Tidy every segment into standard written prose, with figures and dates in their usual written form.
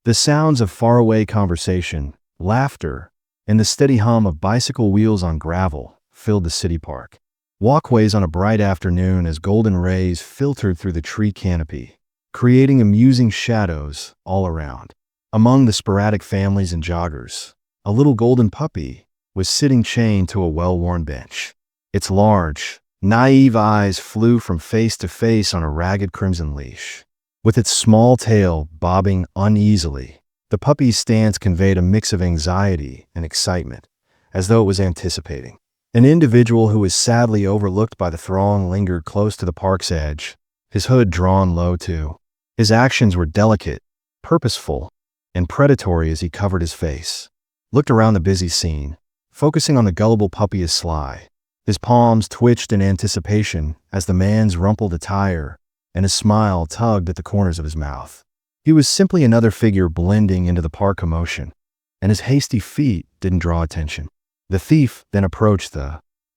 The sounds of faraway conversation, laughter, and the steady hum of bicycle wheels on gravel filled the city park. Walkways on a bright afternoon as golden rays filtered through the tree canopy, creating amusing shadows all around. Among the sporadic families and joggers, a little golden puppy was sitting chained to a well-worn bench. Its large, naive eyes flew from face to face on a ragged crimson leash. With its small tail bobbing uneasily, the puppy's stance conveyed a mix of anxiety and excitement, as though it was anticipating. An individual who was sadly overlooked by the throng lingered close to the park's edge, his hood drawn low too. His actions were delicate, purposeful, and predatory as he covered his face, looked around the busy scene, focusing on the gullible puppy as sly. His palms twitched in anticipation as the man's rumpled attire and his smile tugged at the corners of his mouth. He was simply another figure blending into the park commotion, and his hasty feet didn't draw attention. The thief then approached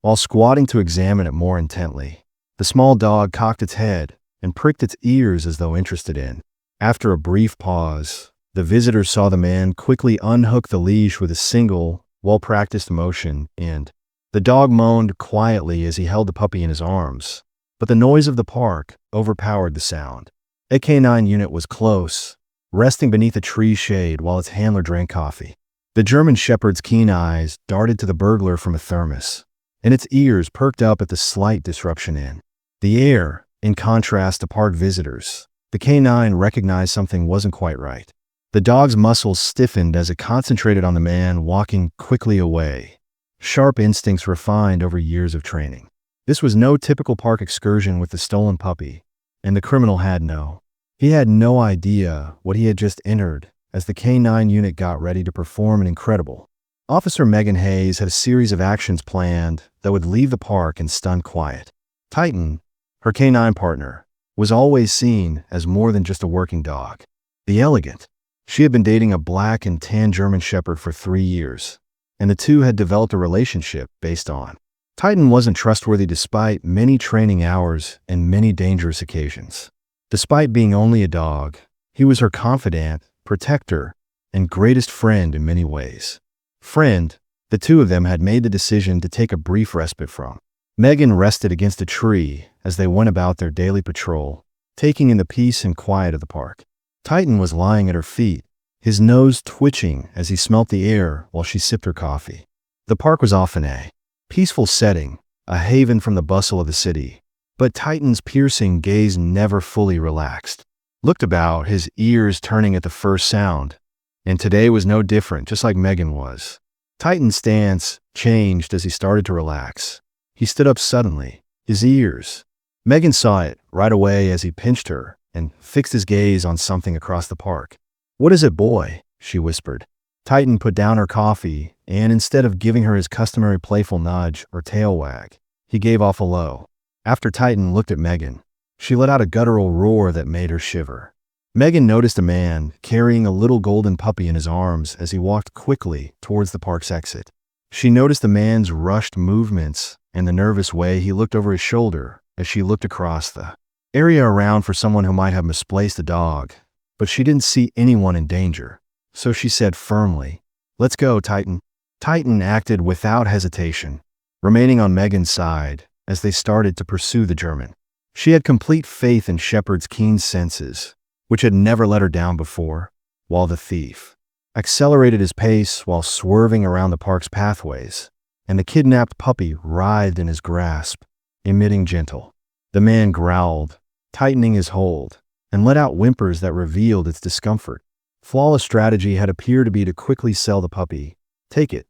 while squatting to examine it more intently. The small dog cocked its head and pricked its ears as though interested in. After a brief pause, the visitor saw the man quickly unhook the leash with a single, well-practiced motion, and the dog moaned quietly as he held the puppy in his arms. But the noise of the park overpowered the sound. A canine unit was close, resting beneath a tree shade while its handler drank coffee. The German Shepherd's keen eyes darted to the burglar from a thermos, and its ears perked up at the slight disruption in the air. In contrast to park visitors, the canine recognized something wasn't quite right. The dog's muscles stiffened as it concentrated on the man walking quickly away, sharp instincts refined over years of training. This was no typical park excursion with the stolen puppy, and the criminal had no idea what he had just entered as the K9 unit got ready to perform an incredible. Officer Megan Hayes had a series of actions planned that would leave the park in stunned quiet. Titan, her K9 partner, was always seen as more than just a working dog. The Elegant. She had been dating a black and tan German Shepherd for 3 years, and the two had developed a relationship based on. Titan wasn't trustworthy despite many training hours and many dangerous occasions. Despite being only a dog, he was her confidant, protector, and greatest friend in many ways. The two of them had made the decision to take a brief respite from. Megan rested against a tree as they went about their daily patrol, taking in the peace and quiet of the park. Titan was lying at her feet, his nose twitching as he smelt the air while she sipped her coffee. The park was often a peaceful setting, a haven from the bustle of the city, but Titan's piercing gaze never fully relaxed. Looked about, his ears turning at the first sound, and today was no different, just like Megan was. Titan's stance changed as he started to relax. He stood up suddenly, his ears. Megan saw it right away as he pinched her and fixed his gaze on something across the park. "What is it, boy?" she whispered. Titan put down her coffee, and instead of giving her his customary playful nudge or tail wag, he gave off a low. After Titan looked at Megan, she let out a guttural roar that made her shiver. Megan noticed a man carrying a little golden puppy in his arms as he walked quickly towards the park's exit. She noticed the man's rushed movements and the nervous way he looked over his shoulder as she looked across the area around for someone who might have misplaced a dog, but she didn't see anyone in danger. So she said firmly, "Let's go, Titan." Titan acted without hesitation, remaining on Megan's side as they started to pursue the German. She had complete faith in Shepherd's keen senses, which had never let her down before, while the thief accelerated his pace while swerving around the park's pathways, and the kidnapped puppy writhed in his grasp, emitting gentle. The man growled, tightening his hold, and let out whimpers that revealed its discomfort. Flawless strategy had appeared to be to quickly sell the puppy, take it,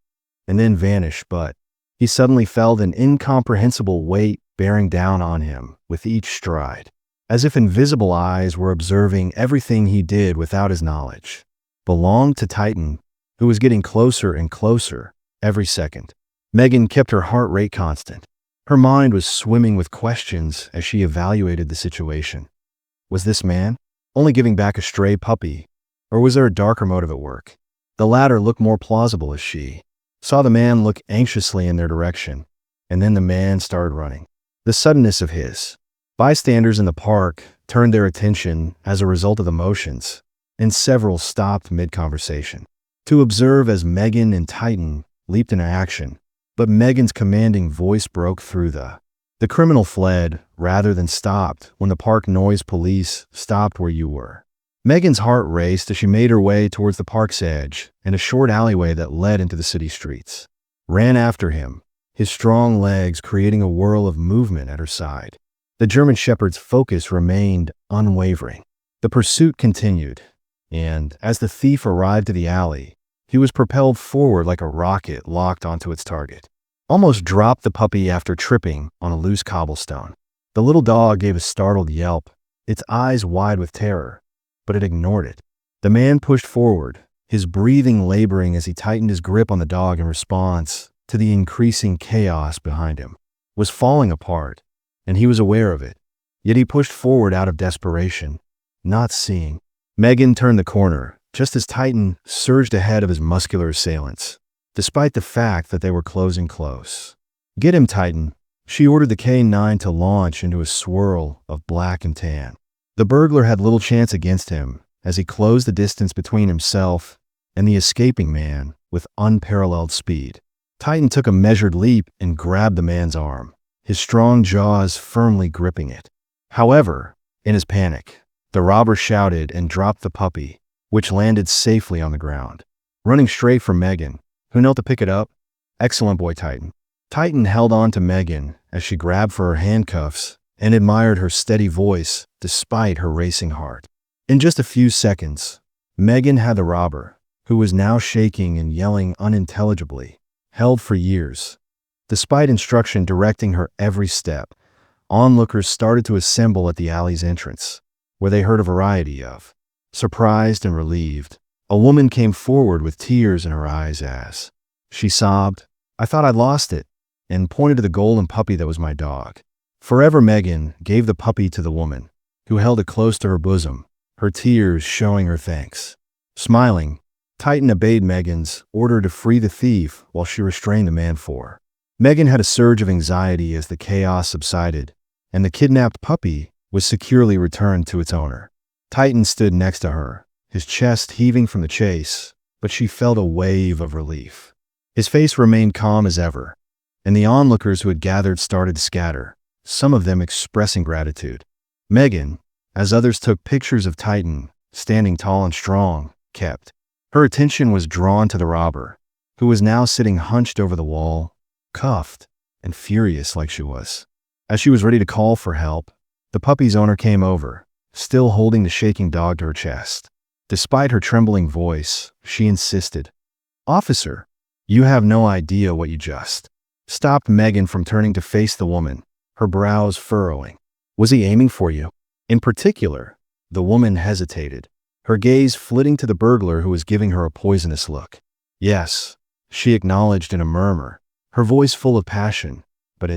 and then vanish, but he suddenly felt an incomprehensible weight bearing down on him with each stride, as if invisible eyes were observing everything he did without his knowledge. Belonged to Titan, who was getting closer and closer every second. Megan kept her heart rate constant. Her mind was swimming with questions as she evaluated the situation. Was this man only giving back a stray puppy, or was there a darker motive at work? The latter looked more plausible as she saw the man look anxiously in their direction, and then the man started running. The suddenness of his bystanders in the park turned their attention as a result of the motions, and several stopped mid-conversation to observe as Megan and Titan leaped into action. But Megan's commanding voice broke through the criminal fled rather than stopped when the park noise police stopped where you were. Megan's heart raced as she made her way towards the park's edge and a short alleyway that led into the city streets. Ran after him, his strong legs creating a whirl of movement at her side. The German Shepherd's focus remained unwavering. The pursuit continued, and as the thief arrived at the alley, he was propelled forward like a rocket locked onto its target. Almost dropped the puppy after tripping on a loose cobblestone. The little dog gave a startled yelp, its eyes wide with terror, but it ignored it. The man pushed forward, his breathing laboring as he tightened his grip on the dog in response to the increasing chaos behind him. It was falling apart, and he was aware of it. Yet he pushed forward out of desperation, not seeing. Megan turned the corner, just as Titan surged ahead of his muscular assailants, despite the fact that they were closing close. "Get him, Titan," she ordered the K9 to launch into a swirl of black and tan. The burglar had little chance against him as he closed the distance between himself and the escaping man with unparalleled speed. Titan took a measured leap and grabbed the man's arm, his strong jaws firmly gripping it. However, in his panic, the robber shouted and dropped the puppy, which landed safely on the ground. Running straight for Megan, who knelt to pick it up. "Excellent boy, Titan." Titan held on to Megan as she grabbed for her handcuffs and admired her steady voice despite her racing heart. In just a few seconds, Megan had the robber, who was now shaking and yelling unintelligibly, held for years. Despite instruction directing her every step, onlookers started to assemble at the alley's entrance, where they heard a variety of. Surprised and relieved, a woman came forward with tears in her eyes as she sobbed, "I thought I'd lost it," and pointed to the golden puppy that was my dog. Forever Megan gave the puppy to the woman, who held it close to her bosom, her tears showing her thanks. Smiling, Titan obeyed Megan's order to free the thief while she restrained the man for her. Megan had a surge of anxiety as the chaos subsided, and the kidnapped puppy was securely returned to its owner. Titan stood next to her, his chest heaving from the chase, but she felt a wave of relief. His face remained calm as ever, and the onlookers who had gathered started to scatter, some of them expressing gratitude. Megan, as others took pictures of Titan, standing tall and strong, kept. Her attention was drawn to the robber, who was now sitting hunched over the wall, cuffed and furious like she was. As she was ready to call for help, the puppy's owner came over, still holding the shaking dog to her chest. Despite her trembling voice, she insisted, "Officer, you have no idea what you just..." Stopped Megan from turning to face the woman, her brows furrowing. "Was he aiming for you?" In particular, the woman hesitated, her gaze flitting to the burglar who was giving her a poisonous look. "Yes," she acknowledged in a murmur, her voice full of passion, "but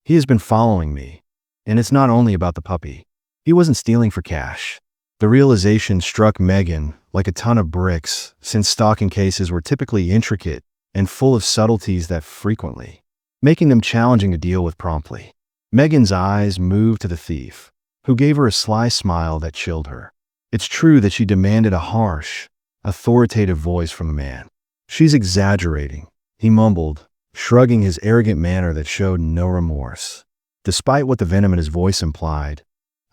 he has been following me, and it's not only about the puppy. He wasn't stealing for cash." The realization struck Megan like a ton of bricks, since stalking cases were typically intricate and full of subtleties that frequently, making them challenging to deal with promptly. Megan's eyes moved to the thief, who gave her a sly smile that chilled her. It's true that she demanded a harsh, authoritative voice from the man. "She's exaggerating," he mumbled, shrugging his arrogant manner that showed no remorse. Despite what the venom in his voice implied,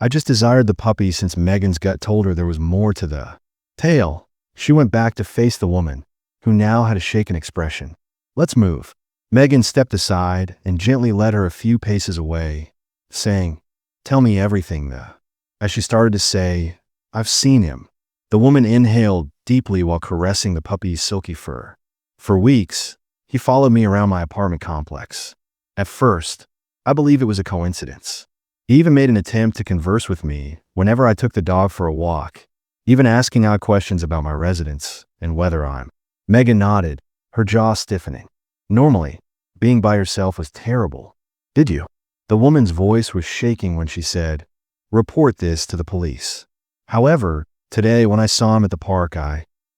"I just desired the puppy since Megan's gut told her there was more to the tale." She went back to face the woman, who now had a shaken expression. "Let's move." Megan stepped aside and gently led her a few paces away, saying, "Tell me everything, though." As she started to say, "I've seen him," the woman inhaled deeply while caressing the puppy's silky fur. "For weeks, he followed me around my apartment complex. At first, I believed it was a coincidence. He even made an attempt to converse with me whenever I took the dog for a walk, even asking odd questions about my residence and whether I'm..." Megan nodded, her jaw stiffening. "Normally, being by yourself was terrible. Did you?" The woman's voice was shaking when she said, "Report this to the police." However, today when I saw him at the park,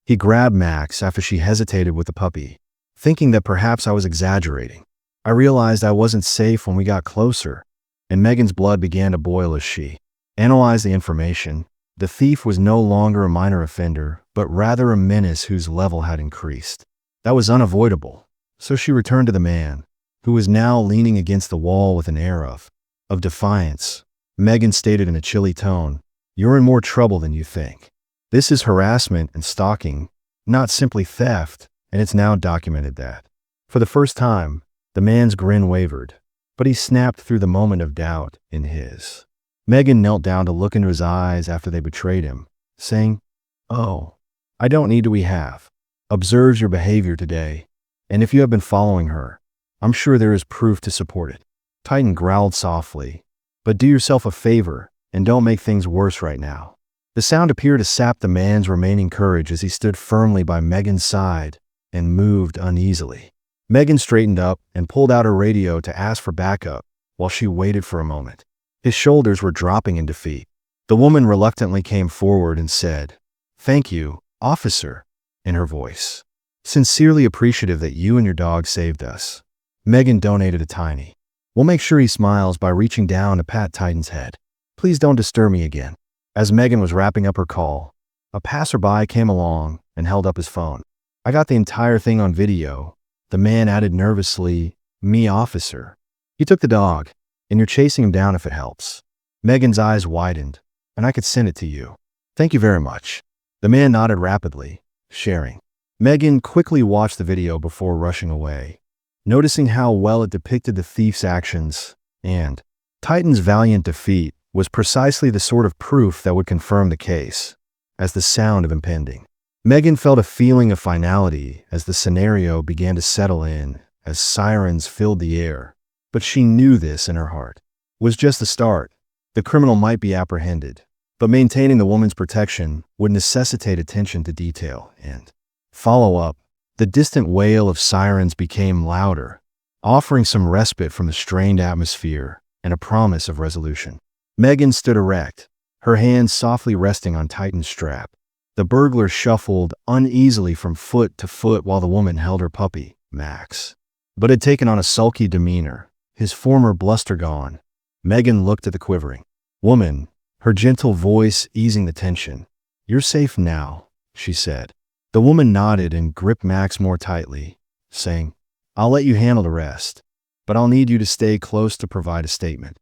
he grabbed Max after she hesitated with the puppy, thinking that perhaps I was exaggerating. I realized I wasn't safe when we got closer, and Megan's blood began to boil as she analyzed the information, The thief was no longer a minor offender, but rather a menace whose level had increased. That was unavoidable, so she returned to the man, who was now leaning against the wall with an air of defiance. Megan stated in a chilly tone, "You're in more trouble than you think. This is harassment and stalking, not simply theft, and it's now documented that." For the first time, the man's grin wavered, but he snapped through the moment of doubt in his. Megan knelt down to look into his eyes after they betrayed him, saying, "Oh, I don't need to. We have observed your behavior today, and if you have been following her, I'm sure there is proof to support it." Titan growled softly, "But do yourself a favor and don't make things worse right now." The sound appeared to sap the man's remaining courage as he stood firmly by Megan's side and moved uneasily. Megan straightened up and pulled out her radio to ask for backup while she waited for a moment. His shoulders were dropping in defeat. The woman reluctantly came forward and said, "Thank you, officer," in her voice. "Sincerely appreciative that you and your dog saved us." Megan donated a tiny. "We'll make sure he smiles" by reaching down to pat Titan's head. "Please don't disturb me again." As Megan was wrapping up her call, a passerby came along and held up his phone. "I got the entire thing on video," the man added nervously, "Me, officer." "You took the dog, and you're chasing him down if it helps." Megan's eyes widened, "And I could send it to you." "Thank you very much." The man nodded rapidly, sharing. Megan quickly watched the video before rushing away, noticing how well it depicted the thief's actions, and Titan's valiant defeat was precisely the sort of proof that would confirm the case. As the sound of impending, Megan felt a feeling of finality as the scenario began to settle in, as sirens filled the air. But she knew this in her heart was just the start. The criminal might be apprehended, but maintaining the woman's protection would necessitate attention to detail and follow-up. The distant wail of sirens became louder, offering some respite from the strained atmosphere and a promise of resolution. Megan stood erect, her hands softly resting on Titan's strap. The burglar shuffled uneasily from foot to foot while the woman held her puppy, Max, but had taken on a sulky demeanor, his former bluster gone. Megan looked at the quivering woman, her gentle voice easing the tension. "You're safe now," she said. The woman nodded and gripped Max more tightly, saying, "I'll let you handle the rest, but I'll need you to stay close to provide a statement."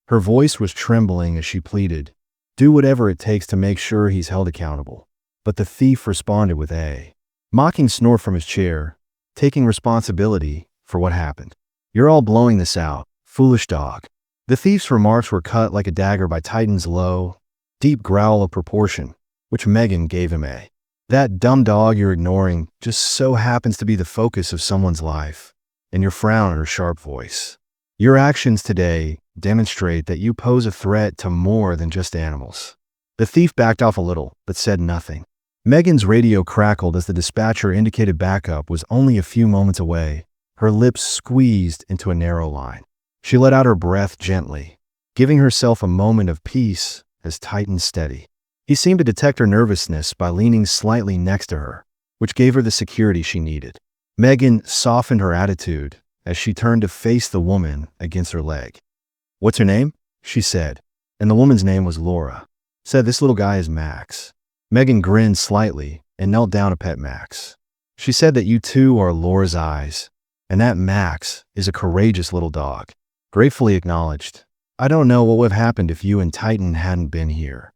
Her voice was trembling as she pleaded, "Do whatever it takes to make sure he's held accountable." But the thief responded with a mocking snort from his chair, taking responsibility for what happened. "You're all blowing this out, foolish dog." The thief's remarks were cut like a dagger by Titan's low, deep growl of proportion, which Megan gave him a "That dumb dog you're ignoring just so happens to be the focus of someone's life," and your frown in her sharp voice. "Your actions today demonstrate that you pose a threat to more than just animals." The thief backed off a little, but said nothing. Megan's radio crackled as the dispatcher indicated backup was only a few moments away, her lips squeezed into a narrow line. She let out her breath gently, giving herself a moment of peace as Titan steadied. He seemed to detect her nervousness by leaning slightly next to her, which gave her the security she needed. Megan softened her attitude as she turned to face the woman against her leg. "What's her name?" she said, and the woman's name was Laura. Said, "This little guy is Max." Megan grinned slightly and knelt down to pet Max. She said that you two are Laura's eyes, and that Max is a courageous little dog. Gratefully acknowledged. "I don't know what would have happened if you and Titan hadn't been here.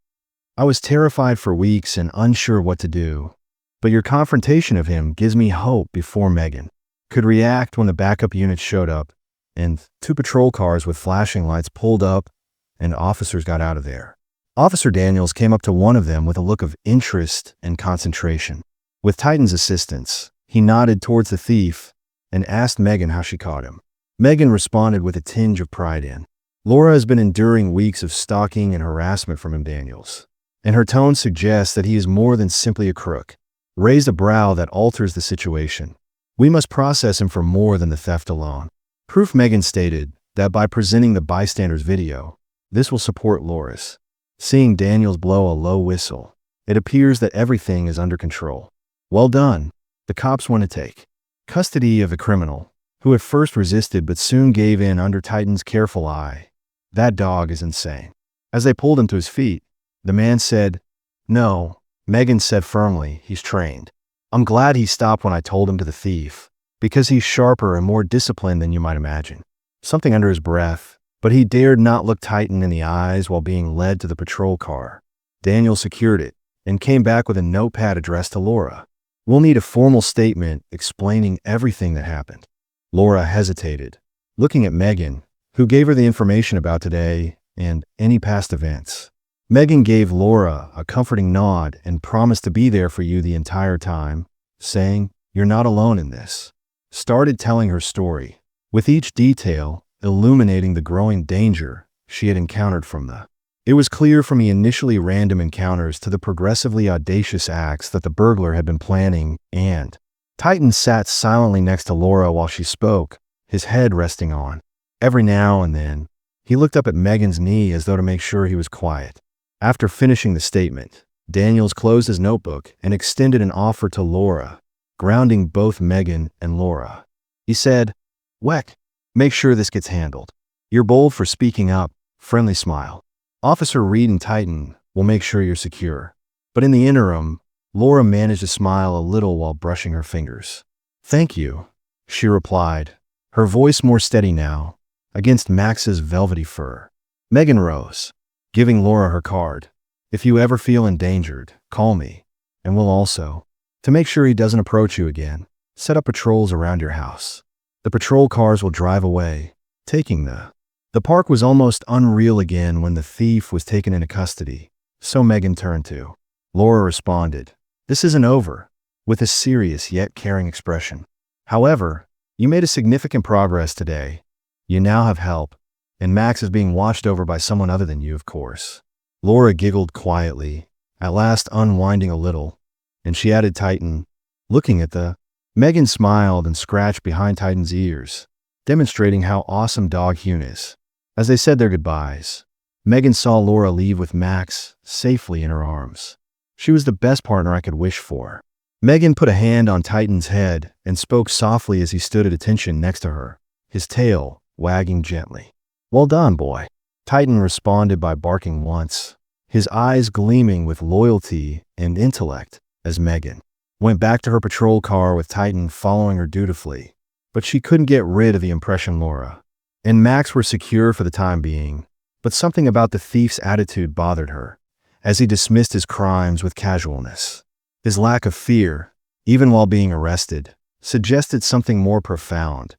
I was terrified for weeks and unsure what to do, but your confrontation of him gives me hope." Before Megan could react when the backup unit showed up, and 2 patrol cars with flashing lights pulled up and officers got out of there. Officer Daniels came up to one of them with a look of interest and concentration. With Titan's assistance, he nodded towards the thief and asked Megan how she caught him. Megan responded with a tinge of pride in, "Laura has been enduring weeks of stalking and harassment from him, Daniels, and her tone suggests that he is more than simply a crook." Raised a brow that alters the situation. "We must process him for more than the theft alone." Proof. Megan stated that by presenting the bystander's video, this will support Laura's. Seeing Daniels blow a low whistle, it appears that everything is under control. "Well done." The cops want to take custody of the criminal, who at first resisted but soon gave in under Titan's careful eye. "That dog is insane." As they pulled him to his feet, the man said, No, Megan said firmly, he's trained. I'm glad he stopped when I told him to the thief, because he's sharper and more disciplined than you might imagine. Something under his breath, but he dared not look Titan in the eyes while being led to the patrol car. Daniel secured it and came back with a notepad addressed to Laura. We'll need a formal statement explaining everything that happened. Laura hesitated, looking at Megan, who gave her the information about today and any past events. Megan gave Laura a comforting nod and promised to be there for you the entire time, saying, "You're not alone in this." Started telling her story, with each detail illuminating the growing danger she had encountered from the. It was clear from the initially random encounters to the progressively audacious acts that the burglar had been planning, and Titan sat silently next to Laura while she spoke, his head resting on. Every now and then, he looked up at Megan's knee as though to make sure he was quiet. After finishing the statement, Daniels closed his notebook and extended an offer to Laura, grounding both Megan and Laura. He said, "Weck, make sure this gets handled. You're bold for speaking up," friendly smile. "Officer Reed and Titan will make sure you're secure." But in the interim, Laura managed to smile a little while brushing her fingers. "Thank you," she replied, her voice more steady now, against Max's velvety fur. Megan rose, giving Laura her card. "If you ever feel endangered, call me, and we'll also, to make sure he doesn't approach you again, set up patrols around your house." The patrol cars will drive away, taking the. The park was almost unreal again when the thief was taken into custody, so Megan turned to. Laura responded, "This isn't over," with a serious yet caring expression. "However, you made a significant progress today. You now have help, and Max is being watched over by someone other than you, of course." Laura giggled quietly, at last unwinding a little, and she added Titan, looking at the. Megan smiled and scratched behind Titan's ears, demonstrating how awesome dog Hune is. As they said their goodbyes, Megan saw Laura leave with Max safely in her arms. She was the best partner I could wish for. Megan put a hand on Titan's head and spoke softly as he stood at attention next to her, his tail wagging gently. "Well done, boy." Titan responded by barking once, his eyes gleaming with loyalty and intellect as Megan went back to her patrol car with Titan following her dutifully. But she couldn't get rid of the impression Laura and Max were secure for the time being, but something about the thief's attitude bothered her, as he dismissed his crimes with casualness. His lack of fear, even while being arrested, suggested something more profound.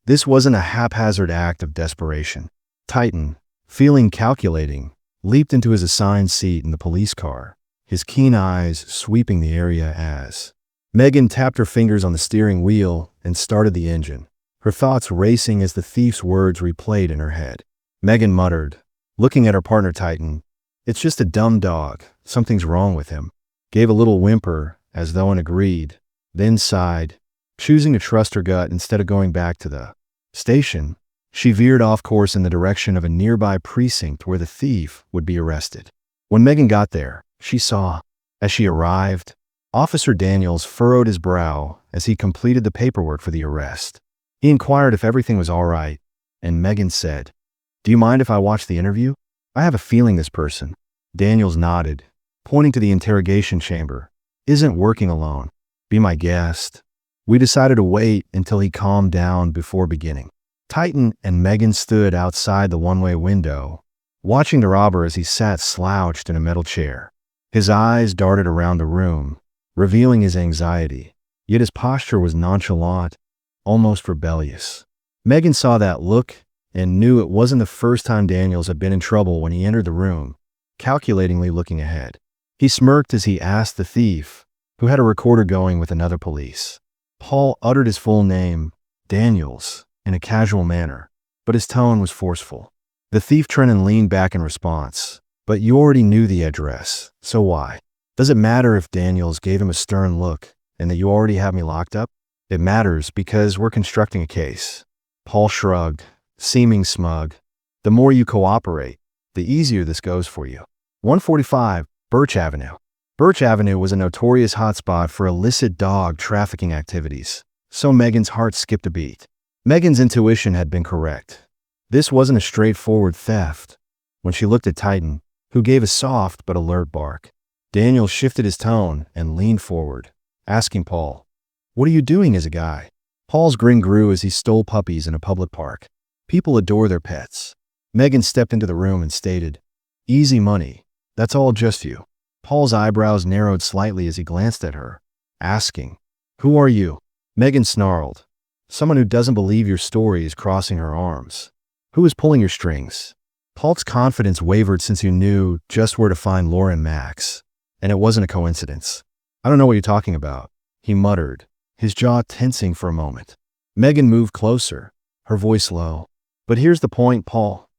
This wasn't a haphazard act of desperation. Titan, feeling calculating, leaped into his assigned seat in the police car, his keen eyes sweeping the area as Megan tapped her fingers on the steering wheel and started the engine, her thoughts racing as the thief's words replayed in her head. Megan muttered, looking at her partner Titan, "It's just a dumb dog. Something's wrong with him." Gave a little whimper, as though agreed, then sighed, choosing to trust her gut instead of going back to the station. She veered off course in the direction of a nearby precinct where the thief would be arrested. When Megan got there, she saw, as she arrived, Officer Daniels furrowed his brow as he completed the paperwork for the arrest. He inquired if everything was all right, and Megan said, "Do you mind if I watch the interview? I have a feeling this person," Daniels nodded, pointing to the interrogation chamber, "isn't working alone. Be my guest." We decided to wait until he calmed down before beginning. Titan and Megan stood outside the one-way window, watching the robber as he sat slouched in a metal chair. His eyes darted around the room, revealing his anxiety, yet his posture was nonchalant, almost rebellious. Megan saw that look and knew it wasn't the first time Daniels had been in trouble when he entered the room, calculatingly looking ahead. He smirked as he asked the thief, who had a recorder going with another police. Paul uttered his full name, Daniels, in a casual manner, but his tone was forceful. The thief turned and leaned back in response. "But you already knew the address, so why? Does it matter if Daniels gave him a stern look and that you already have me locked up?" "It matters because we're constructing a case." Paul shrugged, seeming smug. "The more you cooperate, the easier this goes for you." 145 Birch Avenue. Birch Avenue was a notorious hotspot for illicit dog trafficking activities, so Megan's heart skipped a beat. Megan's intuition had been correct. This wasn't a straightforward theft. When she looked at Titan, who gave a soft but alert bark, Daniel shifted his tone and leaned forward, asking Paul, "What are you doing as a guy?" Paul's grin grew as he stole puppies in a public park. People adore their pets. Megan stepped into the room and stated, "Easy money. That's all just you." Paul's eyebrows narrowed slightly as he glanced at her, asking, "Who are you?" Megan snarled, "Someone who doesn't believe your story is crossing her arms. Who is pulling your strings?" Paul's confidence wavered since he knew just where to find Laura and Max, and it wasn't a coincidence. "I don't know what you're talking about," he muttered, his jaw tensing for a moment. Megan moved closer, her voice low. "But here's the point, Paul.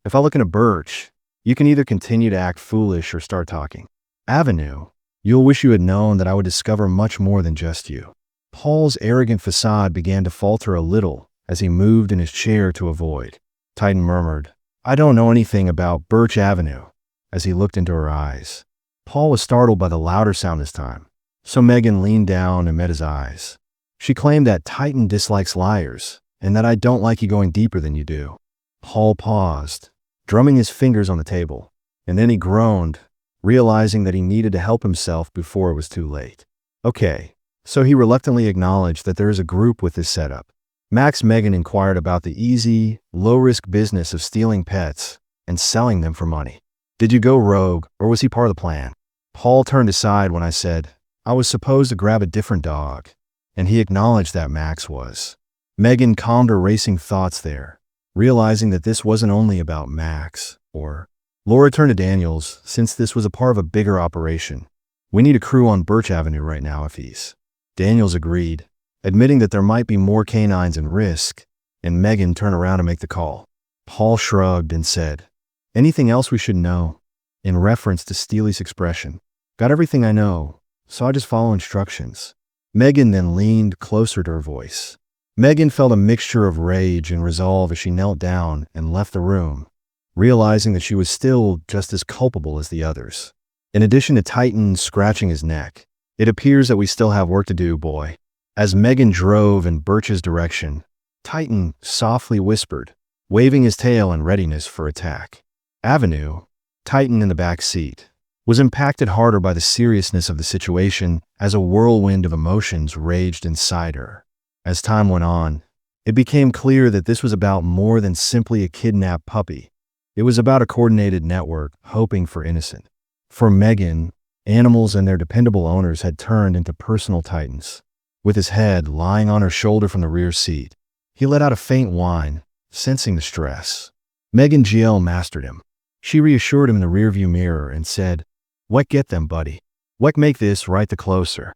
If I look into Birch, you can either continue to act foolish or start talking. Avenue, you'll wish you had known that I would discover much more than just you." Paul's arrogant facade began to falter a little as he moved in his chair to avoid. Titan murmured, "I don't know anything about Birch Avenue," as he looked into her eyes. Paul was startled by the louder sound this time, so Megan leaned down and met his eyes. She claimed that Titan dislikes liars, and that I don't like you going deeper than you do. Paul paused, drumming his fingers on the table, and then he groaned, realizing that he needed to help himself before it was too late. Okay, so he reluctantly acknowledged that there is a group with this setup. Max Megan inquired about the easy, low-risk business of stealing pets and selling them for money. "Did you go rogue, or was he part of the plan?" Paul turned aside when I said, "I was supposed to grab a different dog," and he acknowledged that Max was. Megan calmed her racing thoughts there, realizing that this wasn't only about Max, or Laura turned to Daniels, since this was a part of a bigger operation. "We need a crew on Birch Avenue right now if he's." Daniels agreed, admitting that there might be more canines in risk, and Megan turned around to make the call. Paul shrugged and said, "Anything else we should know?" in reference to Steely's expression. "Got everything I know, so I just follow instructions." Megan then leaned closer to her voice. Megan felt a mixture of rage and resolve as she knelt down and left the room, realizing that she was still just as culpable as the others. In addition to Titan scratching his neck, "It appears that we still have work to do, boy." As Megan drove in Birch's direction, Titan softly whispered, waving his tail in readiness for attack. Avenue, Titan in the back seat, was impacted harder by the seriousness of the situation as a whirlwind of emotions raged inside her. As time went on, it became clear that this was about more than simply a kidnapped puppy. It was about a coordinated network hoping for innocent. For Megan, animals and their dependable owners had turned into personal titans. With his head lying on her shoulder from the rear seat, he let out a faint whine, sensing the stress. Megan GL mastered him. She reassured him in the rearview mirror and said, "What get them, buddy? What make this right the closer?"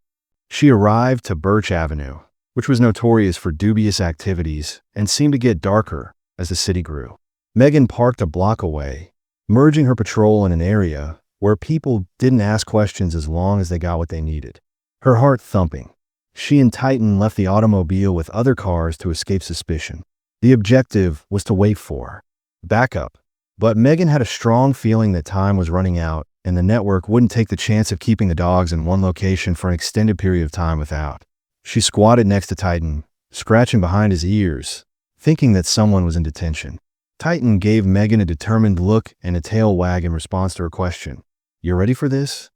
She arrived to Birch Avenue, which was notorious for dubious activities and seemed to get darker as the city grew. Megan parked a block away, merging her patrol in an area where people didn't ask questions as long as they got what they needed. Her heart thumping, she and Titan left the automobile with other cars to escape suspicion. The objective was to wait for backup, but Megan had a strong feeling that time was running out and the network wouldn't take the chance of keeping the dogs in one location for an extended period of time without. She squatted next to Titan, scratching behind his ears, thinking that someone was in detention. Titan gave Megan a determined look and a tail wag in response to her question. "You ready for this?"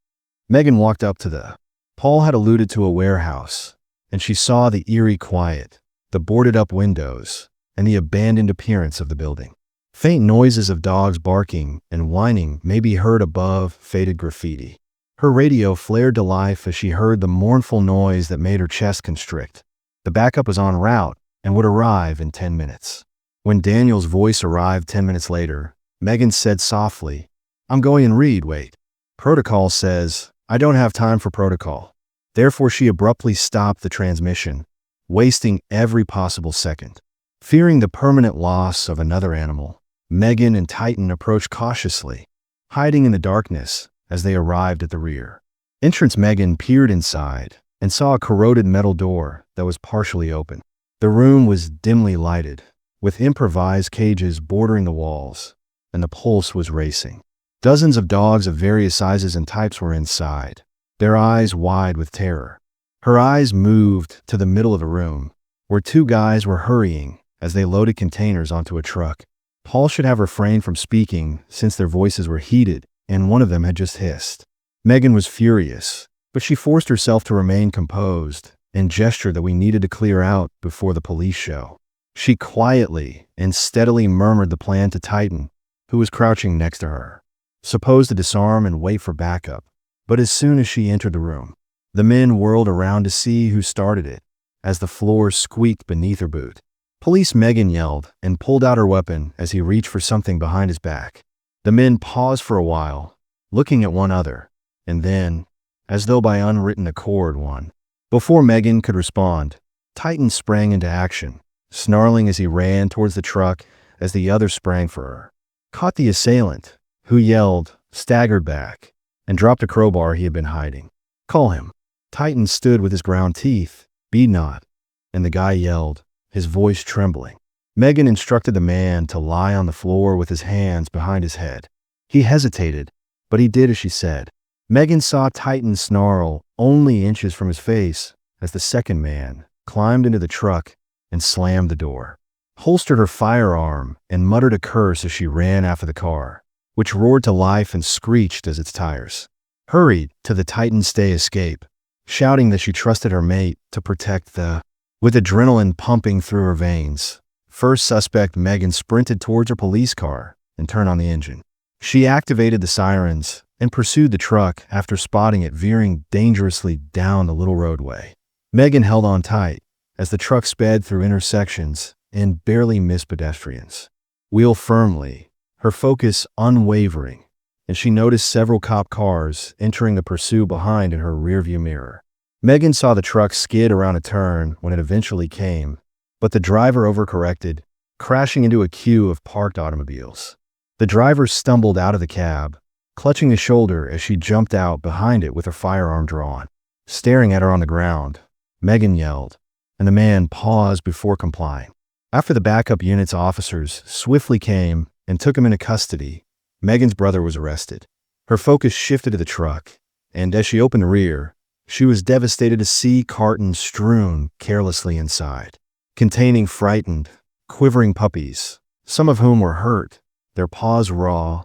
Megan walked up to the Paul had alluded to a warehouse, and she saw the eerie quiet, the boarded-up windows, and the abandoned appearance of the building. Faint noises of dogs barking and whining may be heard above faded graffiti. Her radio flared to life as she heard the mournful noise that made her chest constrict. The backup was en route and would arrive in 10 minutes. When Daniel's voice arrived 10 minutes later, Megan said softly, "I'm going and read, wait. Protocol says, I don't have time for protocol." Therefore, she abruptly stopped the transmission, wasting every possible second. Fearing the permanent loss of another animal, Megan and Titan approached cautiously, hiding in the darkness as they arrived at the rear. Entrance Megan peered inside and saw a corroded metal door that was partially open. The room was dimly lighted, with improvised cages bordering the walls, and the pulse was racing. Dozens of dogs of various sizes and types were inside, their eyes wide with terror. Her eyes moved to the middle of the room, where two guys were hurrying as they loaded containers onto a truck. Paul should have refrained from speaking since their voices were heated and one of them had just hissed. Megan was furious, but she forced herself to remain composed and gestured that we needed to clear out before the police show. She quietly and steadily murmured the plan to Titan, who was crouching next to her, supposed to disarm and wait for backup. But as soon as she entered the room, the men whirled around to see who started it, as the floor squeaked beneath her boot. "Police!" Megan yelled and pulled out her weapon as he reached for something behind his back. The men paused for a while, looking at one another, and then, as though by unwritten accord, one. Before Megan could respond, Titan sprang into action, snarling as he ran towards the truck as the other sprang for her. Caught the assailant, who yelled, staggered back, and dropped a crowbar he had been hiding. "Call him." Titan stood with his ground teeth, "Be not," and the guy yelled, his voice trembling. Megan instructed the man to lie on the floor with his hands behind his head. He hesitated, but he did as she said. Megan saw Titan snarl only inches from his face as the second man climbed into the truck and slammed the door, holstered her firearm, and muttered a curse as she ran after the car, which roared to life and screeched as its tires hurried to the Titan's stay escape, shouting that she trusted her mate to protect the. With adrenaline pumping through her veins, first suspect Megan sprinted towards her police car and turned on the engine. She activated the sirens and pursued the truck after spotting it veering dangerously down the little roadway. Megan held on tight as the truck sped through intersections and barely missed pedestrians. Wheel firmly, her focus unwavering, and she noticed several cop cars entering the pursuit behind in her rearview mirror. Megan saw the truck skid around a turn when it eventually came, but the driver overcorrected, crashing into a queue of parked automobiles. The driver stumbled out of the cab, clutching his shoulder as she jumped out behind it with her firearm drawn. Staring at her on the ground, Megan yelled, and the man paused before complying. After the backup unit's officers swiftly came and took him into custody, Megan's brother was arrested. Her focus shifted to the truck, and as she opened the rear, she was devastated to see cartons strewn carelessly inside, containing frightened, quivering puppies, some of whom were hurt, their paws raw,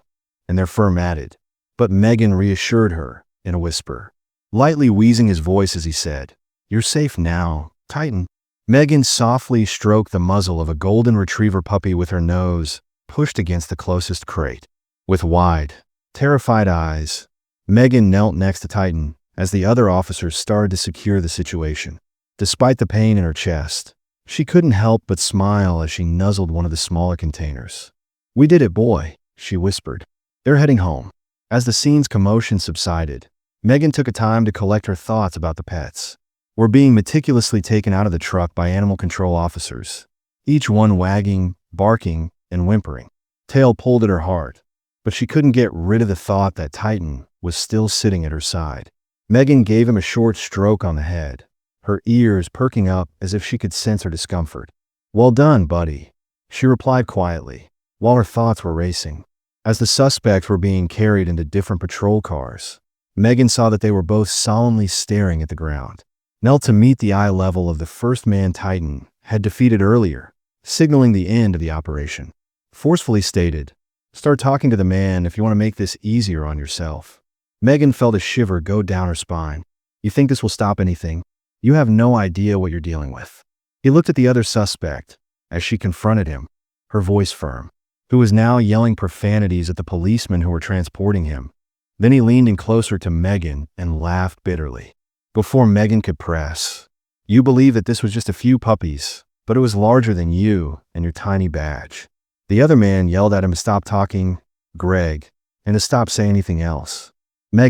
and their fur matted. But Megan reassured her in a whisper, lightly wheezing his voice as he said, "You're safe now, Titan." Megan softly stroked the muzzle of a golden retriever puppy with her nose pushed against the closest crate. With wide, terrified eyes, Megan knelt next to Titan as the other officers started to secure the situation. Despite the pain in her chest, she couldn't help but smile as she nuzzled one of the smaller containers. "We did it, boy," she whispered. "They're heading home." As the scene's commotion subsided, Megan took a time to collect her thoughts about the pets. Were being meticulously taken out of the truck by animal control officers, each one wagging, barking, and whimpering. Tail pulled at her heart, but she couldn't get rid of the thought that Titan was still sitting at her side. Megan gave him a short stroke on the head, her ears perking up as if she could sense her discomfort. "Well done, buddy," she replied quietly, while her thoughts were racing. As the suspects were being carried into different patrol cars, Megan saw that they were both solemnly staring at the ground, knelt to meet the eye level of the first man Titan had defeated earlier, signaling the end of the operation. Forcefully stated, "Start talking to the man if you want to make this easier on yourself." Megan felt a shiver go down her spine. "You think this will stop anything? You have no idea what you're dealing with." He looked at the other suspect as she confronted him, her voice firm, who was now yelling profanities at the policemen who were transporting him. Then he leaned in closer to Megan and laughed bitterly. Before Megan could press, "You believe that this was just a few puppies, but it was larger than you and your tiny badge." The other man yelled at him to stop talking, Greg, and to stop saying anything else. My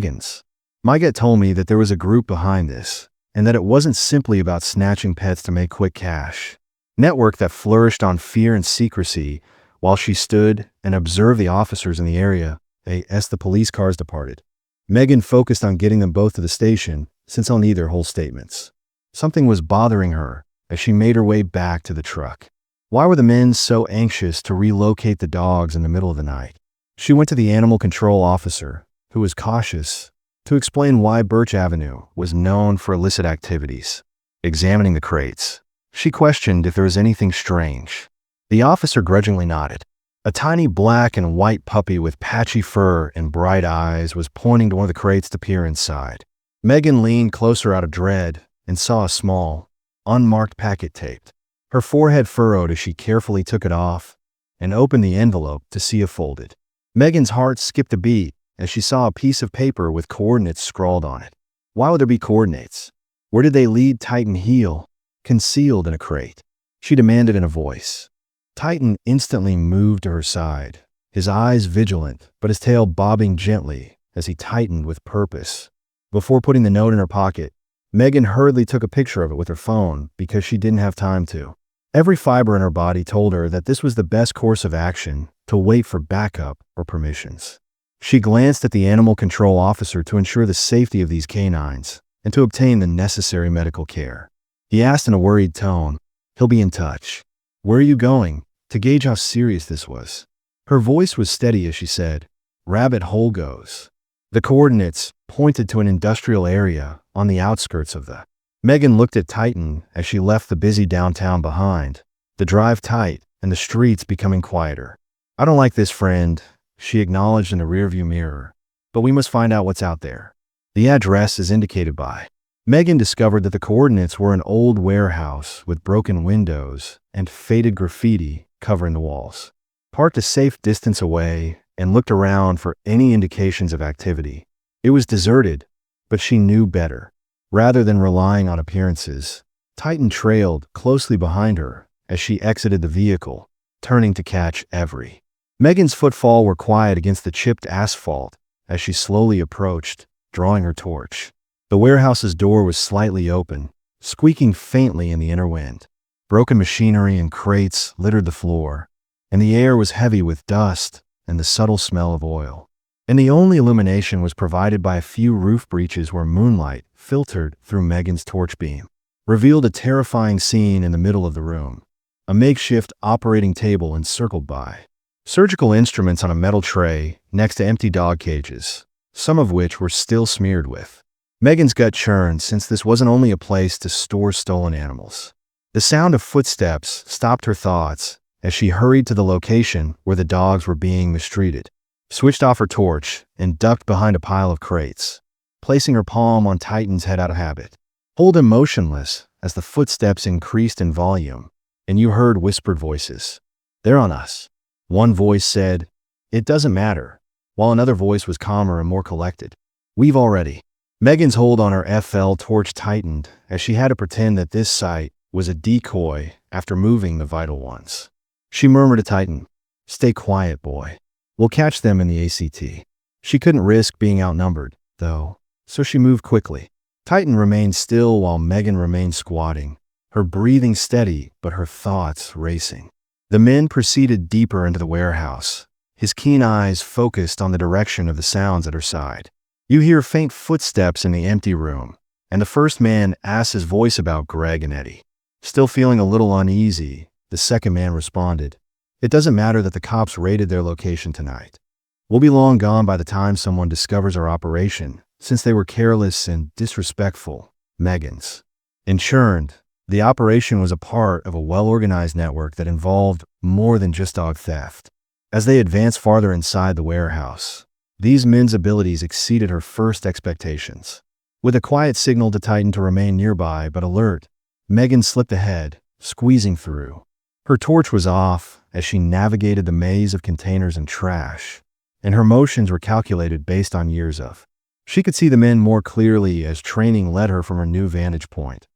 gut told me that there was a group behind this, and that it wasn't simply about snatching pets to make quick cash. Network that flourished on fear and secrecy. While she stood and observed the officers in the area as the police cars departed, Megan focused on getting them both to the station, since they'll need their whole statements. Something was bothering her as she made her way back to the truck. Why were the men so anxious to relocate the dogs in the middle of the night? She went to the animal control officer, who was cautious, to explain why Birch Avenue was known for illicit activities. Examining the crates, she questioned if there was anything strange. The officer grudgingly nodded. A tiny black and white puppy with patchy fur and bright eyes was pointing to one of the crates to peer inside. Megan leaned closer out of dread and saw a small, unmarked packet taped. Her forehead furrowed as she carefully took it off and opened the envelope to see it folded. Megan's heart skipped a beat as she saw a piece of paper with coordinates scrawled on it. Why would there be coordinates? Where did they lead Titan Heel, concealed in a crate? She demanded in a voice. Titan instantly moved to her side, his eyes vigilant, but his tail bobbing gently as he tightened with purpose. Before putting the note in her pocket, Megan hurriedly took a picture of it with her phone because she didn't have time to. Every fiber in her body told her that this was the best course of action, to wait for backup or permissions. She glanced at the animal control officer to ensure the safety of these canines and to obtain the necessary medical care. He asked in a worried tone, "He'll be in touch." "Where are you going?" to gauge how serious this was. Her voice was steady as she said, "Rabbit Hole goes." The coordinates pointed to an industrial area on the outskirts of the. Megan looked at Titan as she left the busy downtown behind, the drive tight and the streets becoming quieter. "I don't like this, friend," she acknowledged in the rearview mirror, "but we must find out what's out there." The address is indicated by. Megan discovered that the coordinates were an old warehouse with broken windows and faded graffiti covering the walls. Parked a safe distance away and looked around for any indications of activity. It was deserted, but she knew better. Rather than relying on appearances, Titan trailed closely behind her as she exited the vehicle, turning to catch every. Megan's footfall were quiet against the chipped asphalt as she slowly approached, drawing her torch. The warehouse's door was slightly open, squeaking faintly in the inner wind. Broken machinery and crates littered the floor, and the air was heavy with dust and the subtle smell of oil. And the only illumination was provided by a few roof breaches where moonlight, filtered through Megan's torch beam, revealed a terrifying scene in the middle of the room. A makeshift operating table encircled by surgical instruments on a metal tray next to empty dog cages, some of which were still smeared with. Megan's gut churned since this wasn't only a place to store stolen animals. The sound of footsteps stopped her thoughts as she hurried to the location where the dogs were being mistreated, switched off her torch, and ducked behind a pile of crates, placing her palm on Titan's head out of habit. Hold him motionless as the footsteps increased in volume, and you heard whispered voices. "They're on us." One voice said, "It doesn't matter," while another voice was calmer and more collected. "We've already." Megan's hold on her FL torch tightened as she had to pretend that this sight was a decoy after moving the vital ones. She murmured to Titan, "Stay quiet, boy. We'll catch them in the ACT." She couldn't risk being outnumbered, though, so she moved quickly. Titan remained still while Megan remained squatting, her breathing steady but her thoughts racing. The men proceeded deeper into the warehouse, his keen eyes focused on the direction of the sounds at her side. You hear faint footsteps in the empty room, and the first man asks his voice about Greg and Eddie. Still feeling a little uneasy, the second man responded, "It doesn't matter that the cops raided their location tonight. We'll be long gone by the time someone discovers our operation, since they were careless and disrespectful." Megan's. Insured, the operation was a part of a well-organized network that involved more than just dog theft. As they advanced farther inside the warehouse, these men's abilities exceeded her first expectations. With a quiet signal to Titan to remain nearby but alert, Megan slipped ahead, squeezing through. Her torch was off as she navigated the maze of containers and trash, and her motions were calculated based on years of. She could see the men more clearly as training led her from her new vantage point.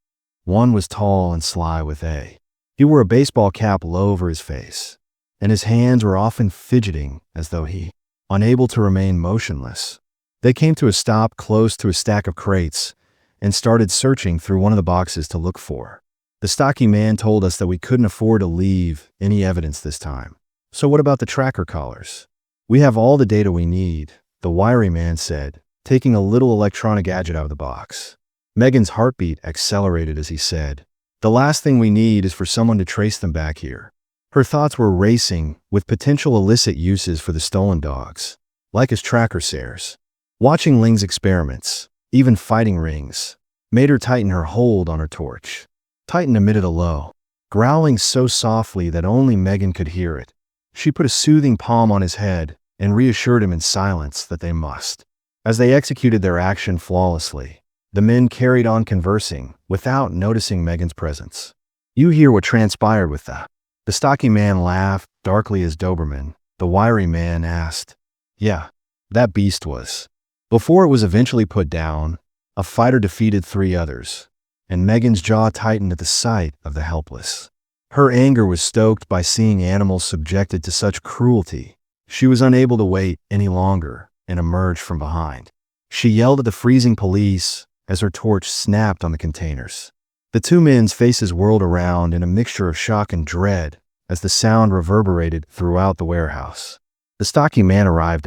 One was tall and sly with a. He wore a baseball cap low over his face, and his hands were often fidgeting as though he, unable to remain motionless. They came to a stop close to a stack of crates and started searching through one of the boxes to look for. The stocky man told us that we couldn't afford to leave any evidence this time. "So what about the tracker collars?" "We have all the data we need," the wiry man said, taking a little electronic gadget out of the box. Megan's heartbeat accelerated as he said, "The last thing we need is for someone to trace them back here." Her thoughts were racing with potential illicit uses for the stolen dogs, like his tracker sares. Watching Ling's experiments, even fighting rings, made her tighten her hold on her torch. Titan emitted a low, growling so softly that only Megan could hear it. She put a soothing palm on his head and reassured him in silence that they must. As they executed their action flawlessly, the men carried on conversing without noticing Megan's presence. "You hear what transpired with that?" The stocky man laughed darkly as Doberman, the wiry man, asked. "Yeah, that beast was." Before it was eventually put down, a fighter defeated 3 others, and Megan's jaw tightened at the sight of the helpless. Her anger was stoked by seeing animals subjected to such cruelty. She was unable to wait any longer and emerged from behind. She yelled at the freezing police as her torch snapped on the containers. The 2 men's faces whirled around in a mixture of shock and dread as the sound reverberated throughout the warehouse. The stocky man arrived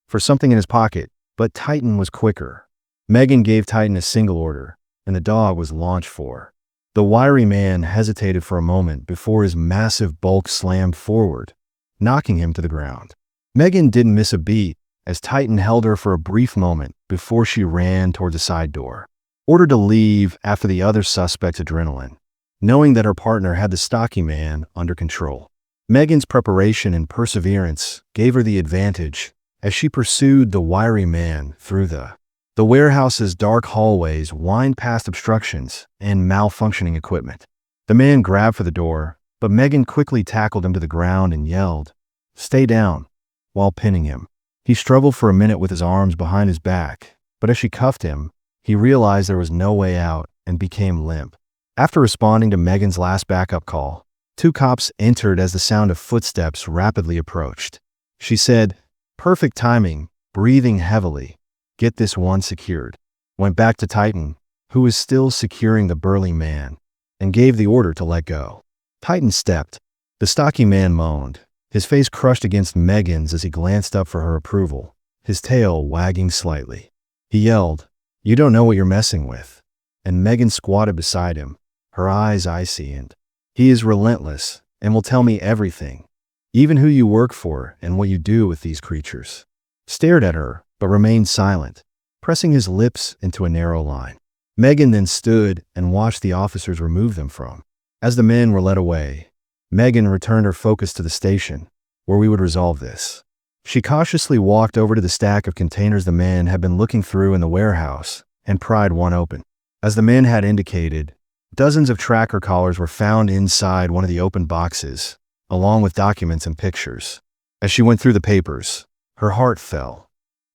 for something in his pocket, but Titan was quicker. Megan gave Titan a single order, and the dog was launched for. The wiry man hesitated for a moment before his massive bulk slammed forward, knocking him to the ground. Megan didn't miss a beat as Titan held her for a brief moment before she ran toward the side door, ordered to leave after the other suspect's adrenaline, knowing that her partner had the stocky man under control. Megan's preparation and perseverance gave her the advantage as she pursued the wiry man through the warehouse's dark hallways, wind past obstructions and malfunctioning equipment. The man grabbed for the door, but Megan quickly tackled him to the ground and yelled, "Stay down," while pinning him. He struggled for a minute with his arms behind his back, but as she cuffed him, he realized there was no way out and became limp. After responding to Megan's last backup call, 2 cops entered as the sound of footsteps rapidly approached. She said, "Perfect timing," breathing heavily. "Get this one secured." Went back to Titan, who was still securing the burly man, and gave the order to let go. Titan stepped. The stocky man moaned, his face crushed against Megan's as he glanced up for her approval, his tail wagging slightly. He yelled, "You don't know what you're messing with." And Megan squatted beside him, her eyes icy, and, "He is relentless and will tell me everything, even who you work for and what you do with these creatures." Stared at her, but remained silent, pressing his lips into a narrow line. Megan then stood and watched the officers remove them from. As the men were led away, Megan returned her focus to the station, where we would resolve this. She cautiously walked over to the stack of containers the man had been looking through in the warehouse and pried one open. As the man had indicated, dozens of tracker collars were found inside one of the open boxes, along with documents and pictures. As she went through the papers, her heart fell.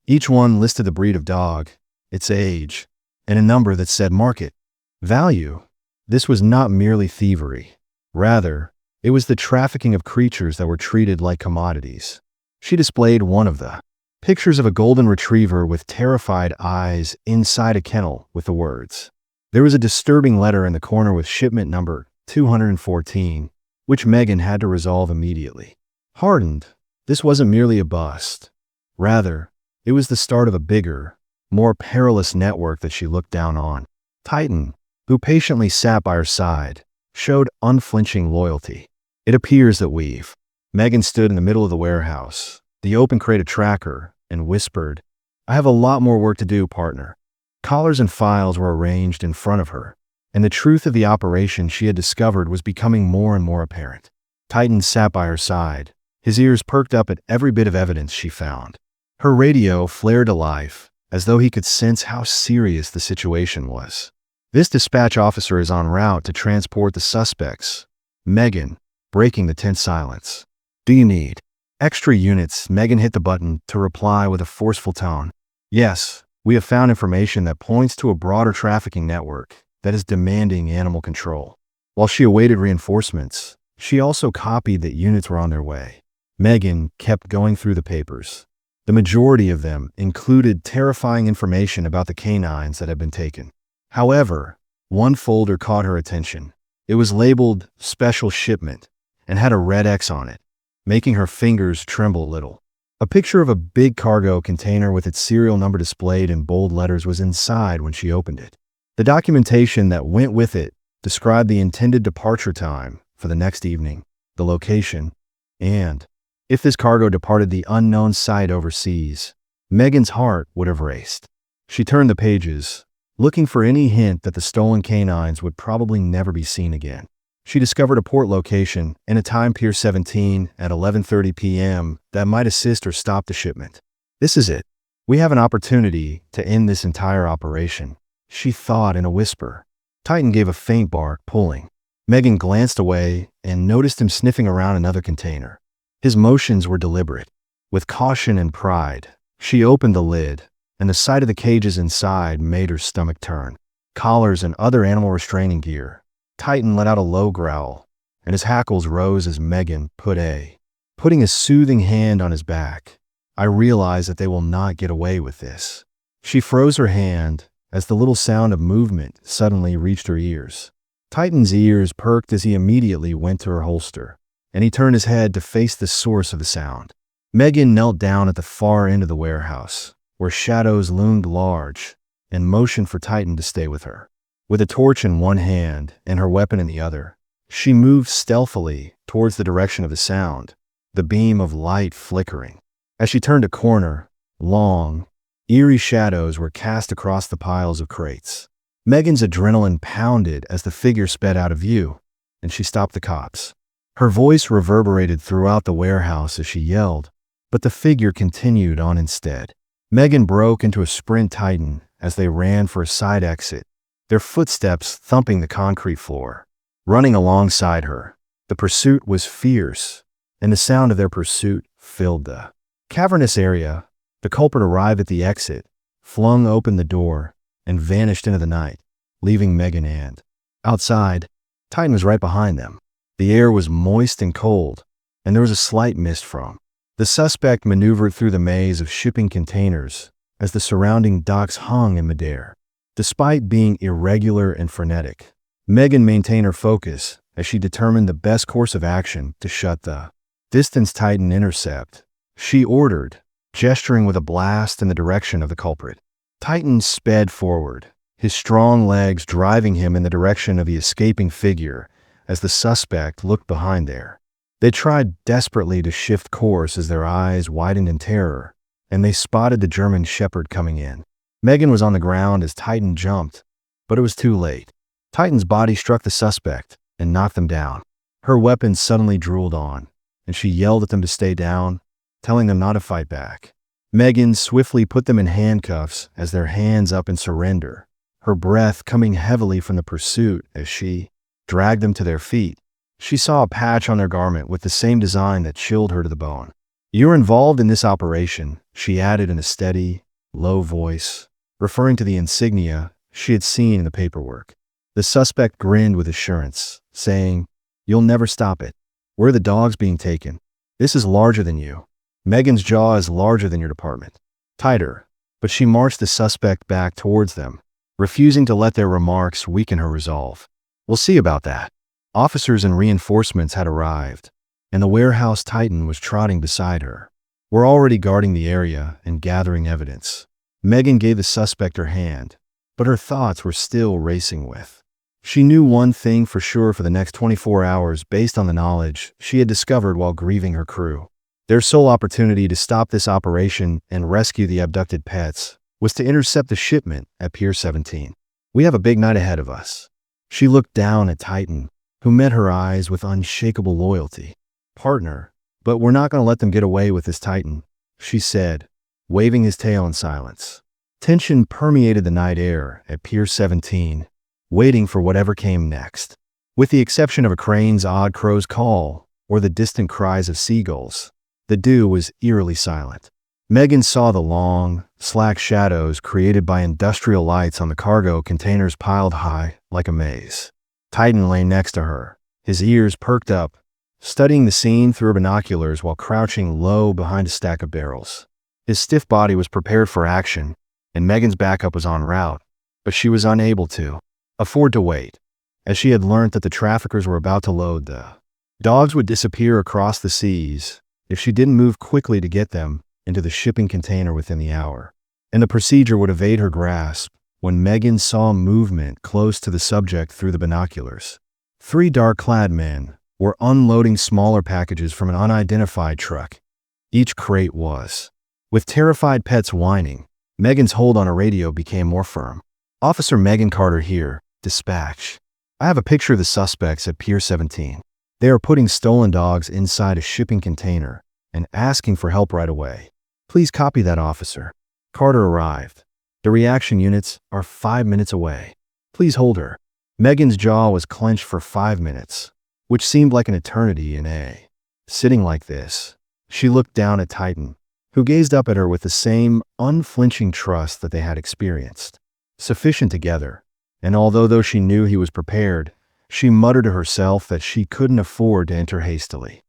Each one listed the breed of dog, its age, and a number that said market value. This was not merely thievery. Rather, it was the trafficking of creatures that were treated like commodities. She displayed one of the pictures of a golden retriever with terrified eyes inside a kennel with the words. There was a disturbing letter in the corner with shipment number 214, which Megan had to resolve immediately. Hardened, this wasn't merely a bust. Rather, it was the start of a bigger, more perilous network that she looked down on. Titan, who patiently sat by her side, showed unflinching loyalty. "It appears that we've..." Megan stood in the middle of the warehouse, the open crate of tracker, and whispered, "I have a lot more work to do, partner." Collars and files were arranged in front of her, and the truth of the operation she had discovered was becoming more and more apparent. Titan sat by her side, his ears perked up at every bit of evidence she found. Her radio flared to life, as though he could sense how serious the situation was. "This dispatch officer is en route to transport the suspects." Megan, breaking the tense silence. "Do you need extra units?" Megan hit the button to reply with a forceful tone. "Yes, we have found information that points to a broader trafficking network that is demanding animal control." While she awaited reinforcements, she also copied that units were on their way. Megan kept going through the papers. The majority of them included terrifying information about the canines that had been taken. However, one folder caught her attention. It was labeled "Special Shipment" and had a red X on it, making her fingers tremble a little. A picture of a big cargo container with its serial number displayed in bold letters was inside when she opened it. The documentation that went with it described the intended departure time for the next evening, the location, and if this cargo departed the unknown site overseas, Megan's heart would have raced. She turned the pages, looking for any hint that the stolen canines would probably never be seen again. She discovered a port location in a time Pier 17 at 11:30 p.m. that might assist or stop the shipment. This is it. We have an opportunity to end this entire operation, she thought in a whisper. Titan gave a faint bark, pulling. Megan glanced away and noticed him sniffing around another container. His motions were deliberate. With caution and pride, she opened the lid, and the sight of the cages inside made her stomach turn. Collars and other animal restraining gear. Titan let out a low growl, and his hackles rose as Megan putting a soothing hand on his back. I realize that they will not get away with this. She froze her hand as the little sound of movement suddenly reached her ears. Titan's ears perked as he immediately went to her holster, and he turned his head to face the source of the sound. Megan knelt down at the far end of the warehouse, where shadows loomed large, and motioned for Titan to stay with her. With a torch in one hand and her weapon in the other, she moved stealthily towards the direction of the sound, the beam of light flickering. As she turned a corner, long, eerie shadows were cast across the piles of crates. Megan's adrenaline pounded as the figure sped out of view, and she stopped the cops. Her voice reverberated throughout the warehouse as she yelled, but the figure continued on instead. Megan broke into a sprint. Titan as they ran for a side exit, their footsteps thumping the concrete floor. Running alongside her, the pursuit was fierce, and the sound of their pursuit filled the cavernous area. The culprit arrived at the exit, flung open the door, and vanished into the night, leaving Megan and outside. Titan was right behind them. The air was moist and cold, and there was a slight mist from. The suspect maneuvered through the maze of shipping containers as the surrounding docks hung in midair. Despite being irregular and frenetic, Megan maintained her focus as she determined the best course of action to shut the distance. Titan intercept, she ordered, gesturing with a blast in the direction of the culprit. Titan sped forward, his strong legs driving him in the direction of the escaping figure as the suspect looked behind there. They tried desperately to shift course as their eyes widened in terror, and they spotted the German Shepherd coming in. Megan was on the ground as Titan jumped, but it was too late. Titan's body struck the suspect and knocked them down. Her weapon suddenly drooled on, and she yelled at them to stay down, telling them not to fight back. Megan swiftly put them in handcuffs as their hands up in surrender, her breath coming heavily from the pursuit as she dragged them to their feet. She saw a patch on their garment with the same design that chilled her to the bone. "You're involved in this operation," she added in a steady, low voice, referring to the insignia she had seen in the paperwork. The suspect grinned with assurance, saying, "You'll never stop it. Where are the dogs being taken? This is larger than you. Megan's jaw is larger than your department." Tighter, but she marched the suspect back towards them, refusing to let their remarks weaken her resolve. "We'll see about that." Officers and reinforcements had arrived, and the warehouse Titan was trotting beside her. "We're already guarding the area and gathering evidence." Megan gave the suspect her hand, but her thoughts were still racing with. She knew one thing for sure for the next 24 hours based on the knowledge she had discovered while grieving her crew. Their sole opportunity to stop this operation and rescue the abducted pets was to intercept the shipment at Pier 17. "We have a big night ahead of us." She looked down at Titan, who met her eyes with unshakable loyalty. "Partner, but we're not going to let them get away with this, Titan," she said, waving his tail in silence. Tension permeated the night air at Pier 17, waiting for whatever came next. With the exception of a crane's odd crow's call or the distant cries of seagulls, the dew was eerily silent. Megan saw the long, slack shadows created by industrial lights on the cargo containers piled high like a maze. Titan lay next to her, his ears perked up, studying the scene through binoculars while crouching low behind a stack of barrels. His stiff body was prepared for action, and Megan's backup was en route, but she was unable to afford to wait, as she had learned that the traffickers were about to load. The dogs would disappear across the seas if she didn't move quickly to get them into the shipping container within the hour, and the procedure would evade her grasp when Megan saw movement close to the subject through the binoculars. 3 dark-clad men were unloading smaller packages from an unidentified truck. Each crate was. With terrified pets whining, Megan's hold on a radio became more firm. "Officer Megan Carter here, dispatch." I have a picture of the suspects at Pier 17. They are putting stolen dogs inside a shipping container and asking for help right away. Please copy that, officer. Carter arrived. The reaction units are 5 minutes away. Please hold her. Megan's jaw was clenched for 5 minutes, which seemed like an eternity in A. Sitting like this, she looked down at Titan, who gazed up at her with the same unflinching trust that they had experienced. Sufficient together, and although she knew he was prepared, she muttered to herself that she couldn't afford to enter hastily.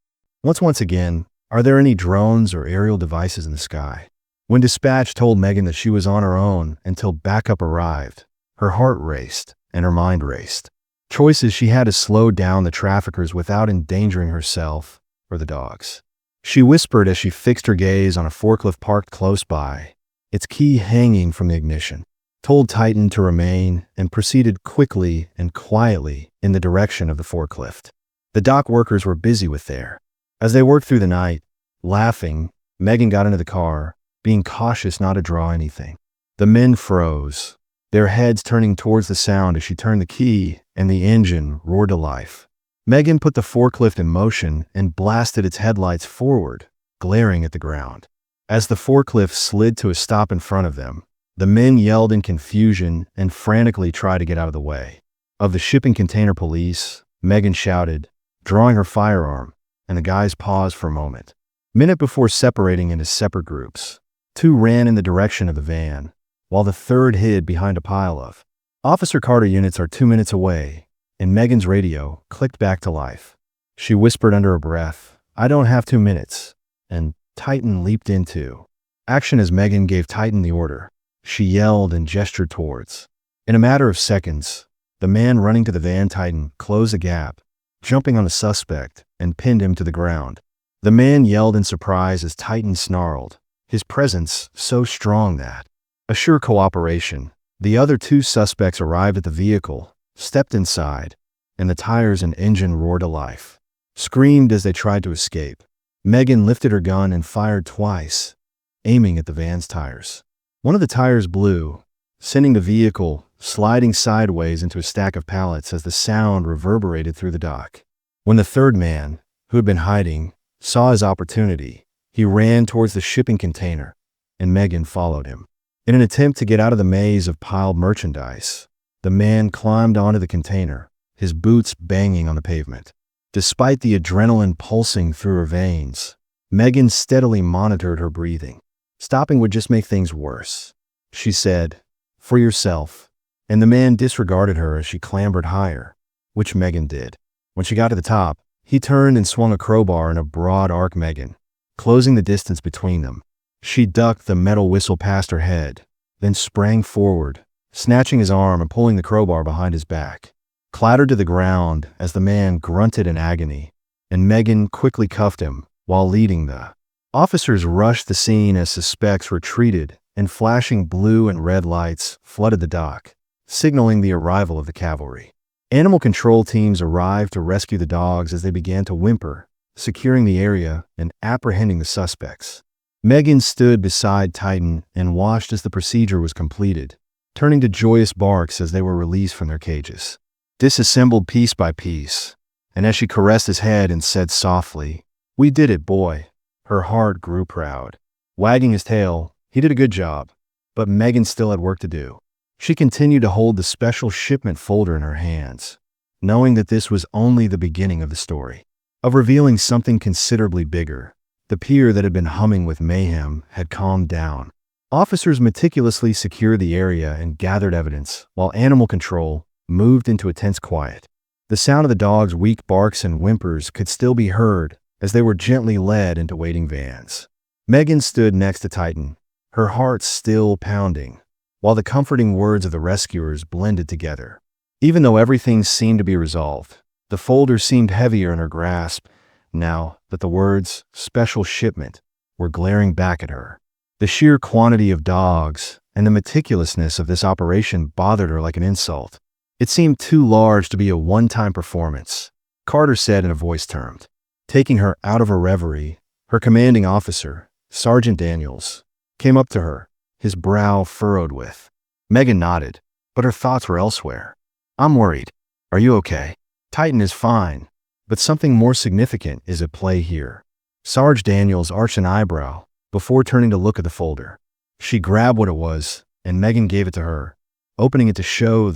Once again, are there any drones or aerial devices in the sky? When dispatch told Megan that she was on her own until backup arrived, her heart raced and her mind raced. Choices she had to slow down the traffickers without endangering herself or the dogs. She whispered as she fixed her gaze on a forklift parked close by, its key hanging from the ignition, told Titan to remain, and proceeded quickly and quietly in the direction of the forklift. The dock workers were busy with theirs. As they worked through the night, laughing, Megan got into the car, being cautious not to draw anything. The men froze, their heads turning towards the sound as she turned the key and the engine roared to life. Megan put the forklift in motion and blasted its headlights forward, glaring at the ground. As the forklift slid to a stop in front of them, the men yelled in confusion and frantically tried to get out of the way. Of the shipping container police, Megan shouted, drawing her firearm, and the guys paused for a moment. Minute before separating into separate groups, 2 ran in the direction of the van, while the third hid behind a pile of. Officer Carter units are 2 minutes away, and Megan's radio clicked back to life. She whispered under her breath, I don't have 2 minutes, and Titan leaped into action as Megan gave Titan the order. She yelled and gestured towards. In a matter of seconds, the man running to the van Titan closed the gap, jumping on the suspect, and pinned him to the ground. The man yelled in surprise as Titan snarled, his presence so strong that, a sure cooperation, the other 2 suspects arrived at the vehicle, stepped inside, and the tires and engine roared to life. Screamed as they tried to escape. Megan lifted her gun and fired twice, aiming at the van's tires. One of the tires blew, sending the vehicle sliding sideways into a stack of pallets as the sound reverberated through the dock. When the third man, who had been hiding, saw his opportunity, he ran towards the shipping container, and Megan followed him. In an attempt to get out of the maze of piled merchandise, the man climbed onto the container, his boots banging on the pavement. Despite the adrenaline pulsing through her veins, Megan steadily monitored her breathing. Stopping would just make things worse. She said, for yourself, and the man disregarded her as she clambered higher, which Megan did. When she got to the top, he turned and swung a crowbar in a broad arc Megan, closing the distance between them. She ducked the metal whistle past her head, then sprang forward, snatching his arm and pulling the crowbar behind his back. Clattered to the ground as the man grunted in agony, and Megan quickly cuffed him while leading the. Officers rushed the scene as suspects retreated, and flashing blue and red lights flooded the dock, signaling the arrival of the cavalry. Animal control teams arrived to rescue the dogs as they began to whimper, securing the area and apprehending the suspects. Megan stood beside Titan and watched as the procedure was completed, turning to joyous barks as they were released from their cages. Disassembled piece by piece, and as she caressed his head and said softly, "We did it, boy," her heart grew proud. Wagging his tail, he did a good job, but Megan still had work to do. She continued to hold the special shipment folder in her hands, knowing that this was only the beginning of the story, of revealing something considerably bigger. The pier that had been humming with mayhem had calmed down. Officers meticulously secured the area and gathered evidence, while animal control moved into a tense quiet. The sound of the dogs' weak barks and whimpers could still be heard as they were gently led into waiting vans. Megan stood next to Titan, her heart still pounding, while the comforting words of the rescuers blended together. Even though everything seemed to be resolved, the folder seemed heavier in her grasp now that the words "special shipment" were glaring back at her. The sheer quantity of dogs and the meticulousness of this operation bothered her like an insult. It seemed too large to be a one-time performance, Carter said in a voice termed. Taking her out of her reverie, her commanding officer, Sergeant Daniels, came up to her, his brow furrowed with. Megan nodded, but her thoughts were elsewhere. "I'm worried. Are you okay? Titan is fine, but something more significant is at play here. Sarge Daniels arched an eyebrow before turning to look at the folder. She grabbed what it was, and Megan gave it to her, opening it to show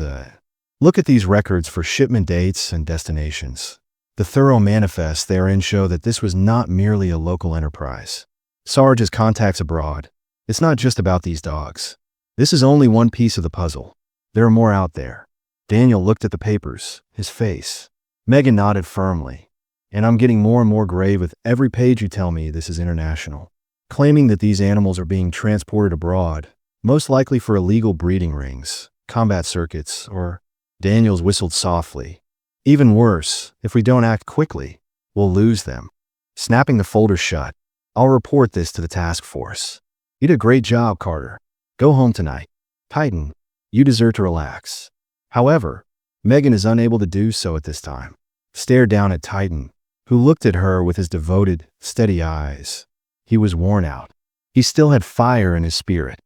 Look at these records for shipment dates and destinations. The thorough manifests therein show that this was not merely a local enterprise. Sarge has contacts abroad. It's not just about these dogs. This is only one piece of the puzzle. There are more out there. Daniel looked at the papers, his face. Megan nodded firmly. And I'm getting more and more grave with every page you tell me this is international. Claiming that these animals are being transported abroad, most likely for illegal breeding rings, combat circuits, or... Daniels whistled softly. Even worse, if we don't act quickly, we'll lose them. Snapping the folder shut, I'll report this to the task force. You did a great job, Carter. Go home tonight. Titan, you deserve to relax. However, Megan is unable to do so at this time. Stared down at Titan, who looked at her with his devoted, steady eyes. He was worn out. He still had fire in his spirit,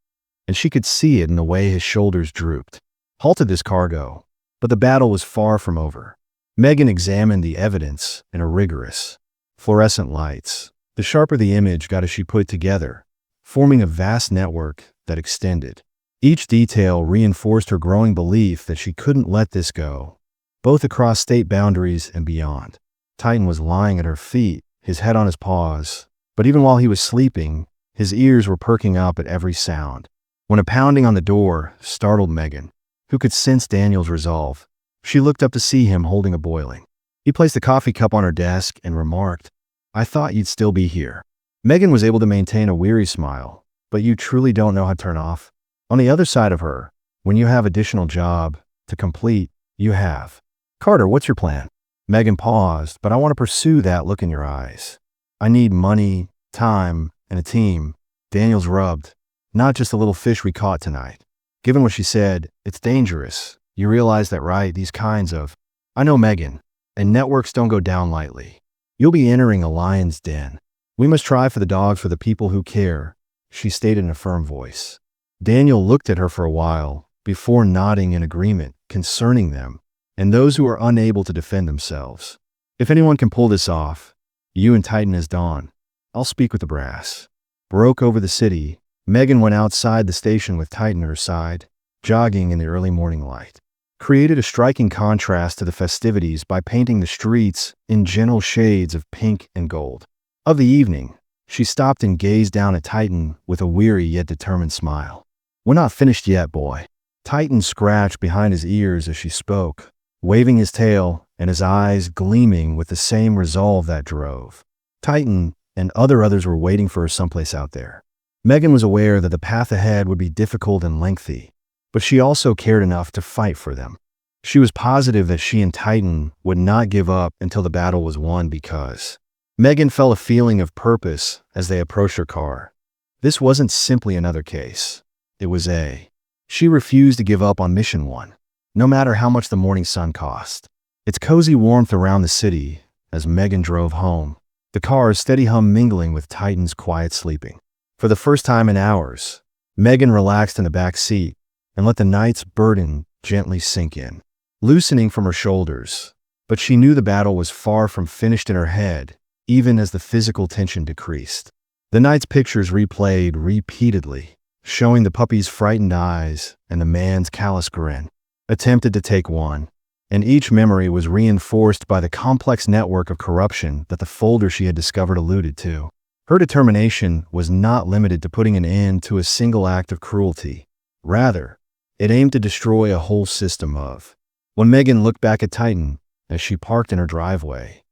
and she could see it in the way his shoulders drooped. Halted this cargo, but the battle was far from over. Megan examined the evidence in a rigorous, fluorescent lights. The sharper the image got as she put it together, forming a vast network that extended. Each detail reinforced her growing belief that she couldn't let this go, both across state boundaries and beyond. Titan was lying at her feet, his head on his paws, but even while he was sleeping, his ears were perking up at every sound. When a pounding on the door startled Megan, who could sense Daniel's resolve, she looked up to see him holding a boiling. He placed the coffee cup on her desk and remarked, "I thought you'd still be here." Megan was able to maintain a weary smile, but you truly don't know how to turn off. On the other side of her, when you have additional job to complete, you have. Carter, what's your plan? Megan paused, but I want to pursue that look in your eyes. I need money, time, and a team. Daniels rubbed. Not just the little fish we caught tonight. Given what she said, it's dangerous. You realize that, right? These kinds of... I know, Megan, and networks don't go down lightly. You'll be entering a lion's den. We must try for the dogs for the people who care, she stated in a firm voice. Daniel looked at her for a while, before nodding in agreement concerning them, and those who are unable to defend themselves. If anyone can pull this off, you and Titan as Dawn. I'll speak with the brass. Broke over the city, Megan went outside the station with Titan at her side, jogging in the early morning light. Created a striking contrast to the festivities by painting the streets in gentle shades of pink and gold. Of the evening, she stopped and gazed down at Titan with a weary yet determined smile. We're not finished yet, boy. Titan scratched behind his ears as she spoke, waving his tail and his eyes gleaming with the same resolve that drove. Titan and others were waiting for her someplace out there. Megan was aware that the path ahead would be difficult and lengthy, but she also cared enough to fight for them. She was positive that she and Titan would not give up until the battle was won because Megan felt a feeling of purpose as they approached her car. This wasn't simply another case. It was She refused to give up on Mission 1, no matter how much the morning sun cost. Its cozy warmth around the city as Megan drove home, the car's steady hum mingling with Titan's quiet sleeping. For the first time in hours, Megan relaxed in the back seat and let the night's burden gently sink in, loosening from her shoulders. But she knew the battle was far from finished in her head, even as the physical tension decreased. The night's pictures replayed repeatedly, showing the puppy's frightened eyes and the man's callous grin. Attempted to take one, and each memory was reinforced by the complex network of corruption that the folder she had discovered alluded to. Her determination was not limited to putting an end to a single act of cruelty. Rather, it aimed to destroy a whole system of. When Megan looked back at Titan as she parked in her driveway,